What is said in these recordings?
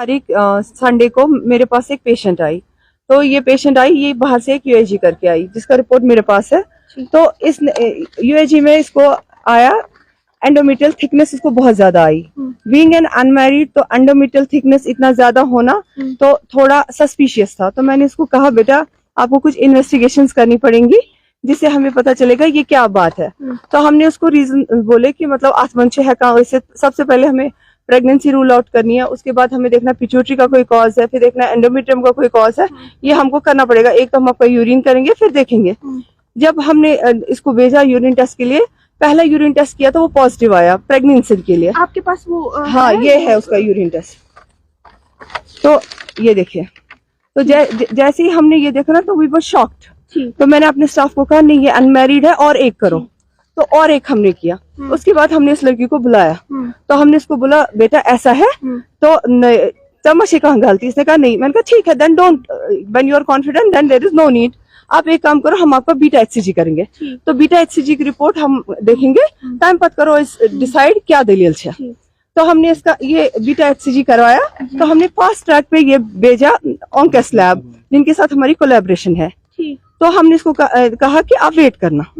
तारीख संडे को मेरे पास एक पेशेंट आई। तो ये पेशेंट आई, ये बाहर से एक यूएजी करके आई जिसका रिपोर्ट मेरे पास है। तो इस यूएजी में इसको आया एंडोमेट्रियल थिकनेस, इसको बहुत ज्यादा आई। बीइंग एन अनमैरिड, तो एंडोमेट्रियल थिकनेस इतना ज्यादा होना तो थोड़ा सस्पिशियस था। तो मैंने इसको कहा बेटा आपको कुछ इन्वेस्टिगेशंस करनी पड़ेंगी जिससे हमें पता चलेगा ये क्या बात है। तो हमने उसको रीजन बोले कि मतलब आत्मवंश है कहाँ। इससे सबसे पहले हमें प्रेगनेंसी रूल आउट करनी है, उसके बाद हमें देखना पिट्यूटरी का कोई कॉज है, फिर देखना एंडोमेट्रियम का कोई कॉज है। ये हमको करना पड़ेगा। एक तो हम आपका यूरिन करेंगे फिर देखेंगे। जब हमने इसको भेजा यूरिन टेस्ट के लिए, पहला यूरिन टेस्ट किया तो वो पॉजिटिव आया प्रेगनेंसी के लिए। आपके पास वो हाँ ये है उसका यूरिन टेस्ट। तो ये देखिए, तो जैसे ही हमने ये देखा ना तो वी वर शॉक्ड। तो मैंने अपने स्टाफ को कहा नहीं ये अनमैरिड है और एक करो। तो और एक हमने किया। उसके बाद हमने इस लड़की को बुलाया। तो हमने इसको बोला बेटा ऐसा है। तो तमाशे कहाँ गलती, इसने कहा नहीं। मैंने कहा ठीक है, then don't, when you are confident then there is no need. आप एक काम करो, हम आपका बीटा एचसीजी करेंगे। तो बीटा एचसीजी की रिपोर्ट हम देखेंगे, टाइम पत करो डिसाइड क्या दलील है। तो हमने इसका ये बीटा एचसीजी करवाया। तो हमने फास्ट ट्रैक पे ये भेजा ऑन्केस लैब जिनके साथ हमारी कोलैबोरेशन है। तो हमने इसको कहा कि आप वेट करना।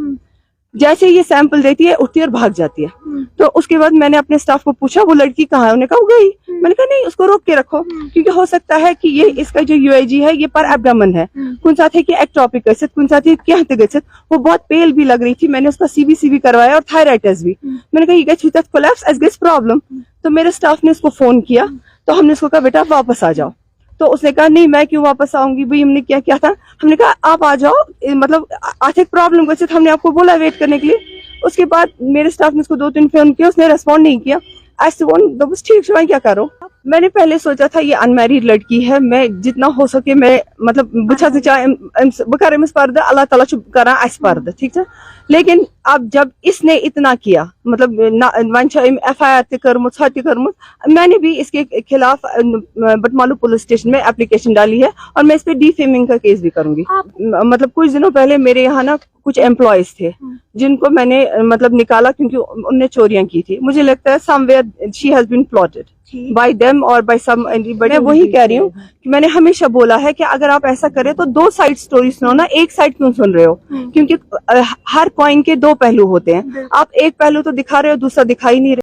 जैसे ये सैंपल देती है उठती है और भाग जाती है। तो उसके बाद मैंने अपने स्टाफ को पूछा वो लड़की कहाँ है। उन्होंने कहा वो गई। मैंने कहा नहीं उसको रोक के रखो, क्योंकि हो सकता है कि ये इसका जो यूआईजी है ये पर एब्डोमेन है। कुछ साथ है कि एक्टोपिक गसित, कुछ साथ है क्या गसित। वो बहुत पेल भी लग रही थी। मैंने उसका सीबीसी भी करवाया और थायराइड टेस्ट भी। मैंने कहा ये gets with collapse as gets problem. तो मेरे स्टाफ ने उसको फोन किया। तो हमने उसको कहा बेटा वापस आ जाओ। तो उसने कहा नहीं मैं क्यों वापस आऊंगी भाई, हमने क्या किया था। हमने कहा आप आ जाओ, मतलब आर्थिक प्रॉब्लम को हमने आपको बोला वेट करने के लिए। उसके बाद मेरे स्टाफ ने उसको 2-3 फोन किया, उसने रेस्पॉन्ड नहीं किया। ऐसे बस ठीक है क्या करो। मैंने पहले सोचा था ये अनमैरिड लड़की है, मैं जितना हो सके मैं मतलब बकर अल्लाह ताला करा पर्द, ठीक है। लेकिन अब जब इसने इतना किया, मतलब FIR कर्मुत, मैंने भी इसके खिलाफ बटमालू पुलिस स्टेशन में एप्लीकेशन डाली है और मैं इस पे डिफेमिंग का केस भी करूंगी। मतलब कुछ दिनों पहले मेरे यहाँ ना कुछ एम्प्लॉयज थे जिनको मैंने मतलब निकाला क्योंकि उनने चोरियां की थी। मुझे लगता है somewhere she has been plotted by them और बाय सम एनीबॉडी। मैं वही कह रही हूँ कि मैंने हमेशा बोला है कि अगर आप ऐसा करें तो 2 साइड स्टोरी सुनो ना, एक साइड क्यों सुन रहे हो। क्योंकि हर कॉइन के 2 पहलू होते हैं। आप एक पहलू तो दिखा रहे हो, दूसरा दिखाई नहीं रहे।